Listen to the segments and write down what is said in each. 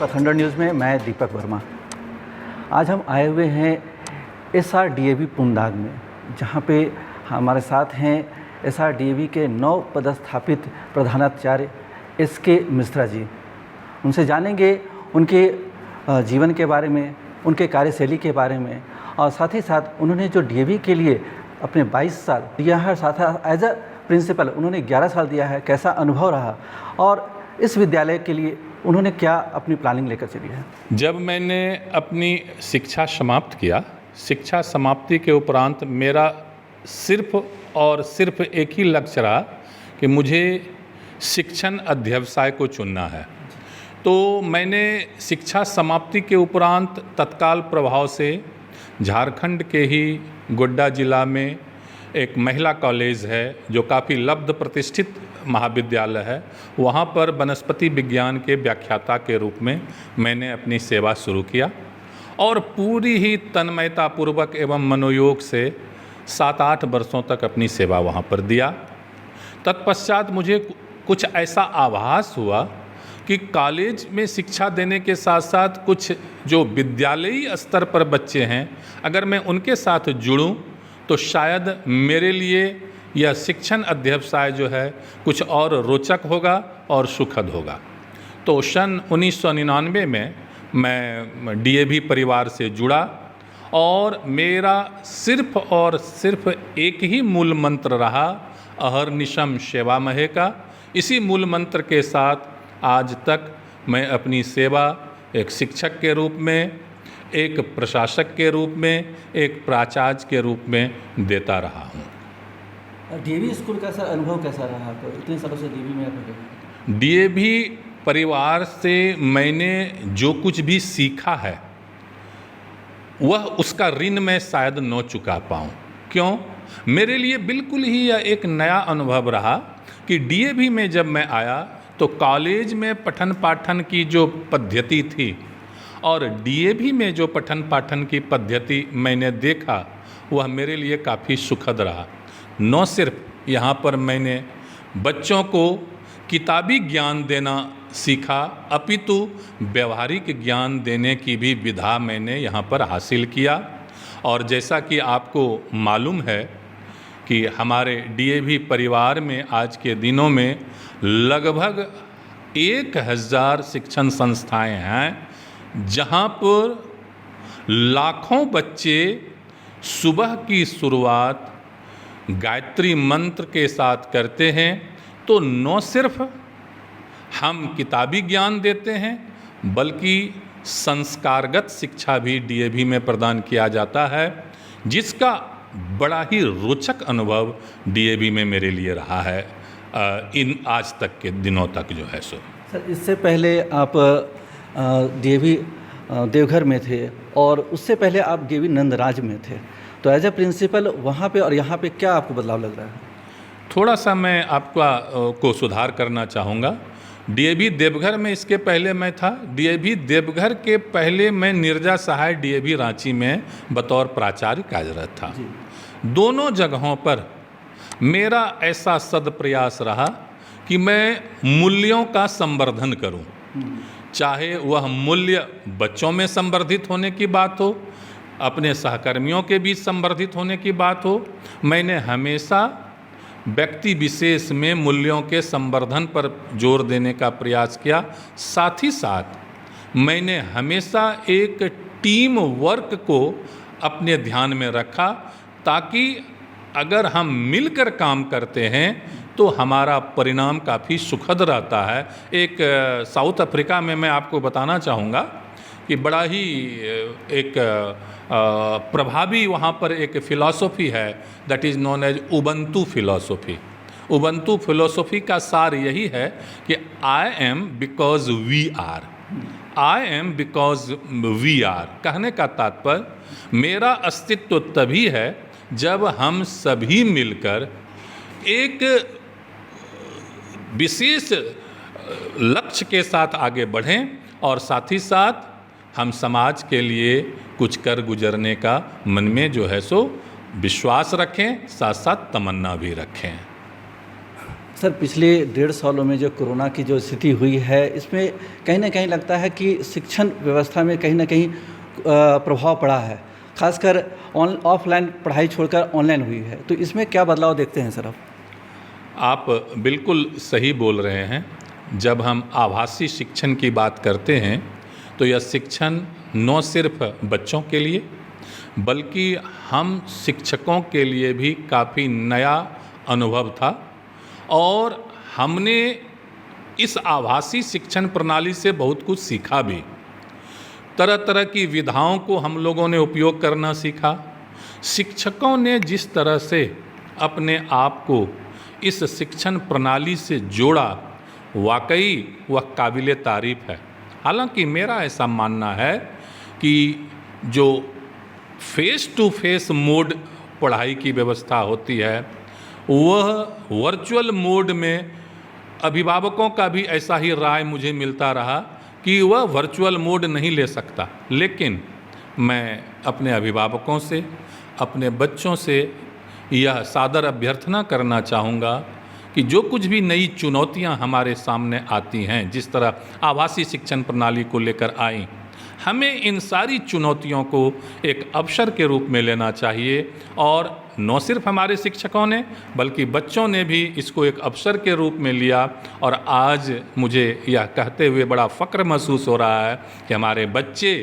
आपका thunder news में। मैं दीपक वर्मा। आज हम आए हुए हैं SRDAV पुंदाग में, जहां पे हमारे साथ हैं SRDAV के नव पदस्थापित प्रधानाचार्य SK मिश्रा जी। उनसे जानेंगे उनके जीवन के बारे में, उनके कार्यशैली के बारे में, और साथ ही साथ उन्होंने जो DAV के लिए अपने 22 साल दिया है, साथ एज अ प्रिंसिपल उन्होंने 11 साल दिया है, कैसा अनुभव रहा और इस विद्यालय के लिए उन्होंने क्या अपनी प्लानिंग लेकर चली है। जब मैंने अपनी शिक्षा समाप्त किया, शिक्षा समाप्ति के उपरांत मेरा सिर्फ और सिर्फ एक ही लक्ष्य रहा कि मुझे शिक्षण अध्यवसाय को चुनना है। तो मैंने शिक्षा समाप्ति के उपरांत तत्काल प्रभाव से झारखंड के ही गोड्डा जिला में एक महिला कॉलेज है जो काफ़ी लब्ध प्रतिष्ठित महाविद्यालय है, वहाँ पर वनस्पति विज्ञान के व्याख्याता के रूप में मैंने अपनी सेवा शुरू किया और पूरी ही तन्मयतापूर्वक एवं मनोयोग से 7-8 वर्षों तक अपनी सेवा वहाँ पर दिया। तत्पश्चात मुझे कुछ ऐसा आभास हुआ कि कॉलेज में शिक्षा देने के साथ साथ कुछ जो विद्यालयी स्तर पर बच्चे हैं, अगर मैं उनके साथ जुड़ूं तो शायद मेरे लिए यह शिक्षण अध्यवसाय जो है कुछ और रोचक होगा और सुखद होगा। तो सन 1999 में मैं DAV परिवार से जुड़ा और मेरा सिर्फ और सिर्फ एक ही मूल मंत्र रहा, अहर्निशम सेवामहे का। इसी मूल मंत्र के साथ आज तक मैं अपनी सेवा एक शिक्षक के रूप में, एक प्रशासक के रूप में, एक प्राचार्य के रूप में देता रहा हूँ। DAV स्कूल का सर अनुभव कैसा रहा आपको? इतने सालों से DAV में आप DAV परिवार से मैंने जो कुछ भी सीखा है वह उसका ऋण मैं शायद न चुका पाऊँ। क्यों? मेरे लिए बिल्कुल ही यह एक नया अनुभव रहा कि DAV में जब मैं आया तो कॉलेज में पठन पाठन की जो पद्धति थी और DAV में जो पठन पाठन की पद्धति मैंने देखा वह मेरे लिए काफ़ी सुखद रहा। न सिर्फ यहाँ पर मैंने बच्चों को किताबी ज्ञान देना सीखा, अपितु व्यवहारिक ज्ञान देने की भी विधा मैंने यहाँ पर हासिल किया। और जैसा कि आपको मालूम है कि हमारे DAV परिवार में आज के दिनों में लगभग 1000 शिक्षण संस्थाएं हैं, जहाँ पर लाखों बच्चे सुबह की शुरुआत गायत्री मंत्र के साथ करते हैं। तो न सिर्फ हम किताबी ज्ञान देते हैं बल्कि संस्कारगत शिक्षा भी DAV में प्रदान किया जाता है, जिसका बड़ा ही रोचक अनुभव DAV में मेरे लिए रहा है इन आज तक के दिनों तक जो है सो। सर, इससे पहले आप DAV देवघर में थे और उससे पहले आप DAV नंदराज में थे, तो एज ए प्रिंसिपल वहाँ पे और यहाँ पे क्या आपको बदलाव लग रहा है? थोड़ा सा मैं को सुधार करना चाहूँगा। DAV देवघर में इसके पहले मैं था। DAV देवघर के पहले मैं निर्जा सहाय DAV रांची में बतौर प्राचार्य कार्यरत था। दोनों जगहों पर मेरा ऐसा सदप्रयास रहा कि मैं मूल्यों का संवर्धन करूं, चाहे वह मूल्य बच्चों में संवर्धित होने की बात हो, अपने सहकर्मियों के बीच संवर्धित होने की बात हो। मैंने हमेशा व्यक्ति विशेष में मूल्यों के संवर्धन पर जोर देने का प्रयास किया। साथ ही साथ मैंने हमेशा एक टीम वर्क को अपने ध्यान में रखा, ताकि अगर हम मिलकर काम करते हैं तो हमारा परिणाम काफ़ी सुखद रहता है। एक साउथ अफ्रीका में मैं आपको बताना चाहूँगा कि बड़ा ही एक प्रभावी वहाँ पर एक फ़िलॉसफी है, that is known as Ubuntu philosophy. Ubuntu philosophy का सार यही है कि I am because we are, I am because we are. कहने का तात्पर्य मेरा अस्तित्व तभी है जब हम सभी मिलकर एक विशेष लक्ष्य के साथ आगे बढ़ें और साथ ही साथ हम समाज के लिए कुछ कर गुजरने का मन में जो है सो विश्वास रखें, साथ साथ तमन्ना भी रखें। सर, पिछले 1.5 सालों में जो कोरोना की जो स्थिति हुई है, इसमें कहीं न कहीं लगता है कि शिक्षण व्यवस्था में कहीं न कहीं प्रभाव पड़ा है। ख़ासकर ऑफ़लाइन पढ़ाई छोड़कर ऑनलाइन हुई है। तो इसमें क्या बदलाव देखते हैं सर आप? आप बिल्कुल सही बोल रहे हैं। जब हम आभासी शिक्षण की बात करते हैं तो यह शिक्षण न सिर्फ बच्चों के लिए बल्कि हम शिक्षकों के लिए भी काफ़ी नया अनुभव था और हमने इस आभासी शिक्षण प्रणाली से बहुत कुछ सीखा भी। तरह तरह की विधाओं को हम लोगों ने उपयोग करना सीखा। शिक्षकों ने जिस तरह से अपने आप को इस शिक्षण प्रणाली से जोड़ा, वाकई वह काबिले तारीफ़ है। हालांकि मेरा ऐसा मानना है कि जो फेस टू फेस मोड पढ़ाई की व्यवस्था होती है वह वर्चुअल मोड में अभिभावकों का भी ऐसा ही राय मुझे मिलता रहा कि वह वर्चुअल मोड नहीं ले सकता। लेकिन मैं अपने अभिभावकों से, अपने बच्चों से यह सादर अभ्यर्थना करना चाहूँगा कि जो कुछ भी नई चुनौतियां हमारे सामने आती हैं, जिस तरह आभासी शिक्षण प्रणाली को लेकर आई, हमें इन सारी चुनौतियों को एक अवसर के रूप में लेना चाहिए। और न सिर्फ हमारे शिक्षकों ने बल्कि बच्चों ने भी इसको एक अवसर के रूप में लिया। और आज मुझे यह कहते हुए बड़ा फ़ख्र महसूस हो रहा है कि हमारे बच्चे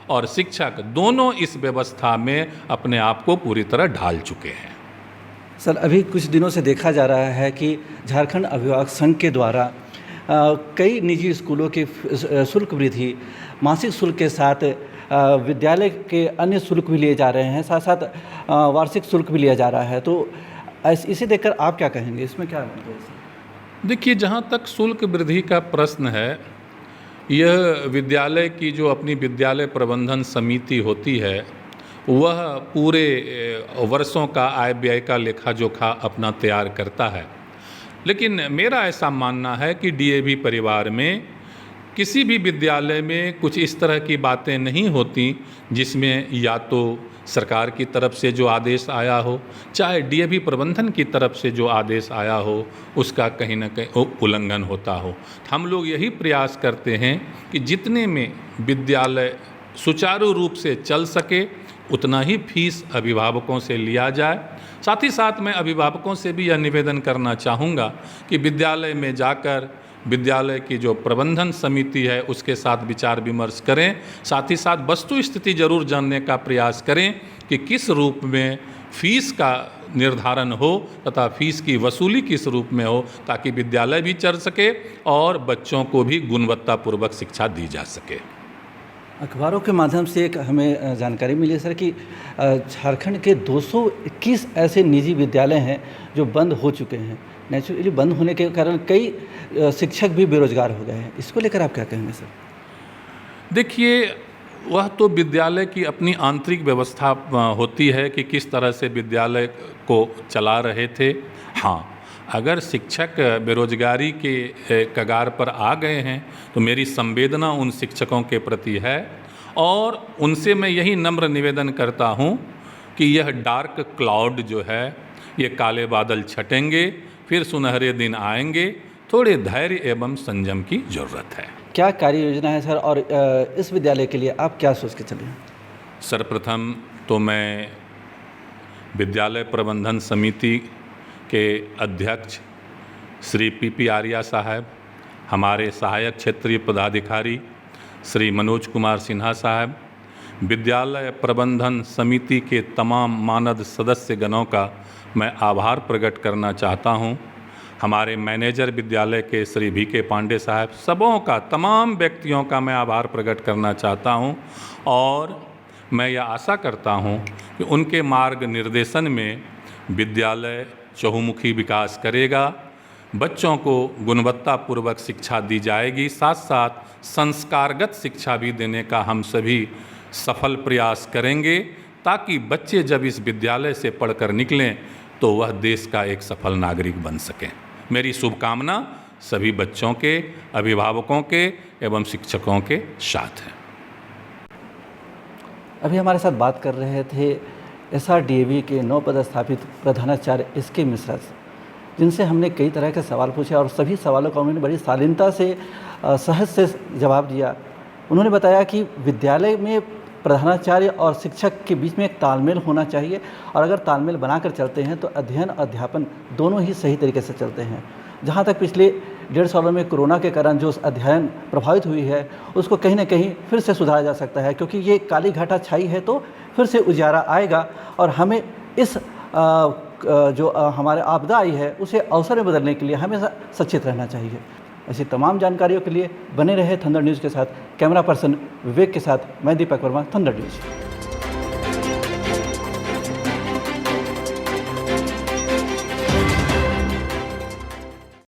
और शिक्षक दोनों इस व्यवस्था में अपने आप को पूरी तरह ढाल चुके हैं। सर, अभी कुछ दिनों से देखा जा रहा है कि झारखंड अभिभावक संघ के द्वारा कई निजी स्कूलों की शुल्क वृद्धि, मासिक शुल्क के साथ विद्यालय के अन्य शुल्क भी लिए जा रहे हैं, साथ साथ वार्षिक शुल्क भी लिया जा रहा है। तो इसे देखकर आप क्या कहेंगे, इसमें क्या मानते हैं सर? देखिए, जहाँ तक शुल्क वृद्धि का प्रश्न है, यह विद्यालय की जो अपनी विद्यालय प्रबंधन समिति होती है वह पूरे वर्षों का आय व्यय का लेखा जोखा अपना तैयार करता है। लेकिन मेरा ऐसा मानना है कि डीएवी परिवार में किसी भी विद्यालय में कुछ इस तरह की बातें नहीं होती जिसमें या तो सरकार की तरफ से जो आदेश आया हो, चाहे डीएवी प्रबंधन की तरफ से जो आदेश आया हो, उसका कहीं ना कहीं उल्लंघन होता हो। हम लोग यही प्रयास करते हैं कि जितने में विद्यालय सुचारू रूप से चल सके उतना ही फीस अभिभावकों से लिया जाए। साथ ही साथ मैं अभिभावकों से भी यह निवेदन करना चाहूँगा कि विद्यालय में जाकर विद्यालय की जो प्रबंधन समिति है उसके साथ विचार विमर्श करें। साथ ही साथ वस्तु स्थिति जरूर जानने का प्रयास करें कि किस रूप में फीस का निर्धारण हो तथा फीस की वसूली किस रूप में हो, ताकि विद्यालय भी चल सके और बच्चों को भी गुणवत्तापूर्वक शिक्षा दी जा सके। अखबारों के माध्यम से एक हमें जानकारी मिली है सर कि झारखंड के 221 ऐसे निजी विद्यालय हैं जो बंद हो चुके हैं। नेचुरली बंद होने के कारण कई शिक्षक भी बेरोजगार हो गए हैं। इसको लेकर आप क्या कहेंगे सर? देखिए, वह तो विद्यालय की अपनी आंतरिक व्यवस्था होती है कि किस तरह से विद्यालय को चला रहे थे। हाँ, अगर शिक्षक बेरोजगारी के कगार पर आ गए हैं तो मेरी संवेदना उन शिक्षकों के प्रति है और उनसे मैं यही नम्र निवेदन करता हूं कि यह डार्क क्लाउड जो है, ये काले बादल छटेंगे, फिर सुनहरे दिन आएंगे। थोड़े धैर्य एवं संयम की ज़रूरत है। क्या कार्य योजना है सर, और इस विद्यालय के लिए आप क्या सोच के चले? सर्वप्रथम तो मैं विद्यालय प्रबंधन समिति के अध्यक्ष श्री पी आर्या साहब, हमारे सहायक क्षेत्रीय पदाधिकारी श्री मनोज कुमार सिन्हा साहब, विद्यालय प्रबंधन समिति के तमाम मानद सदस्यगणों का मैं आभार प्रकट करना चाहता हूं। हमारे मैनेजर विद्यालय के श्री VK पांडे साहब, सबों का, तमाम व्यक्तियों का मैं आभार प्रकट करना चाहता हूं। और मैं यह आशा करता हूं कि उनके मार्ग निर्देशन में विद्यालय चहुमुखी विकास करेगा, बच्चों को गुणवत्तापूर्वक शिक्षा दी जाएगी, साथ साथ संस्कारगत शिक्षा भी देने का हम सभी सफल प्रयास करेंगे, ताकि बच्चे जब इस विद्यालय से पढ़कर निकलें तो वह देश का एक सफल नागरिक बन सकें। मेरी शुभकामना सभी बच्चों के, अभिभावकों के एवं शिक्षकों के साथ है। अभी हमारे साथ बात कर रहे थे SRDAV के नव पदस्थापित प्रधानाचार्य SK मिश्रा से। जिनसे हमने कई तरह के सवाल पूछे और सभी सवालों का उन्होंने बड़ी शालीनता से सहज से जवाब दिया। उन्होंने बताया कि विद्यालय में प्रधानाचार्य और शिक्षक के बीच में एक तालमेल होना चाहिए और अगर तालमेल बनाकर चलते हैं तो अध्ययन और अध्यापन दोनों ही सही तरीके से चलते हैं। जहाँ तक पिछले 1.5 सालों में कोरोना के कारण जो अध्ययन प्रभावित हुई है उसको कहीं ना कहीं फिर से सुधारा जा सकता है, क्योंकि ये काली घटा छाई है तो फिर से उजाला आएगा और हमें इस जो हमारे आपदा आई है उसे अवसर में बदलने के लिए हमेशा सचेत रहना चाहिए। ऐसी तमाम जानकारियों के लिए बने रहे थंडर न्यूज़ के साथ। कैमरा पर्सन विवेक के साथ मैं दीपक वर्मा, थंडर न्यूज़।